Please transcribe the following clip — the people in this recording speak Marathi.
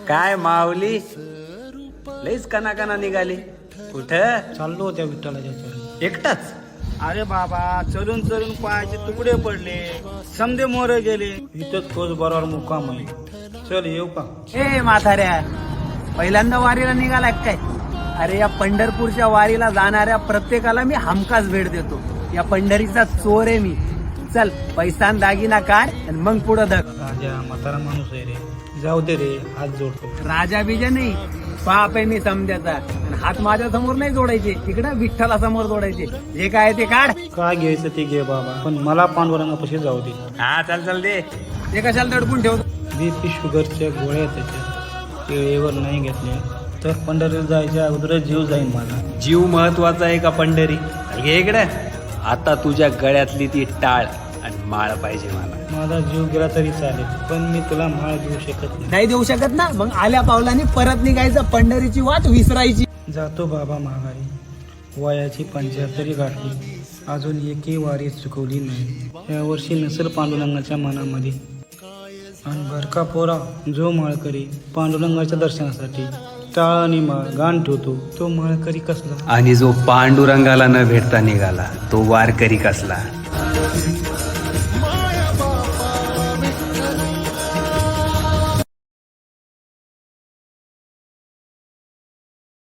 काय माऊली लईच कना निघाली कुठं चाललो त्या विठ्ठलाच्या चरणी. एकटाच? अरे बाबा चलून चलून पायाचे तुकडे पडले, समदे मोरे गेले. इथंच तोच बरोबर मुक्काम आहे. चल येऊ का? ए म्हाताऱ्या, पहिल्यांदा वारीला निघाला काय? अरे या पंढरपूरच्या वारीला जाणाऱ्या प्रत्येकाला मी हमखास भेट देतो. या पंढरीचा चोर आहे मी. चल पैसा न दागिना काढ आणि मग पुढं धक. राजा म्हातारा माणूस आहे रे, जाऊ दे रे, हात जोडतो. राजा बिजा नाही, बाप आहे मी समजायचा. आणि हात माझ्या समोर नाही जोडायचे, इकडं विठ्ठला समोर जोडायचे. जे काय ते काढ. काय घ्यायचं ते घे बाबा, पण मला पांडुरंगापाशी जाऊ दे. हा चल दे. ते कशाला दडपून ठेवतो? BP शुगरच्या गोळ्या त्याच्या वेळेवर नाही घेतल्या तर पंढरीला जायच्या अगोदर जीव जाईन माझा. जीव महत्वाचा आहे का पंढरी? घे इकडे. आता तुझ्या गळ्यातली ती टाळ आणि माळ पाहिजे मला. माझा जीव गेला तरी चालेल, पण मी तुला माळ देऊ शकत नाही. नाही देऊ शकत ना? मग आल्या पावलांनी परत निघायचं, पंढरीची वाट विसरायची. जातो बाबा माघारी. वयाची 75 गाठली, अजून एकही वारी चुकवली नाही. यावर्षी नसेल पांडुरंगाच्या मनामध्ये. आणि बरका पोरा, जो माळकरी पांडुरंगाच्या दर्शनासाठी टाळ आणि माळ गाण ठेवतो तो माळकरी कसला? आणि जो पांडुरंगाला न भेटता निघाला तो वारकरी कसला?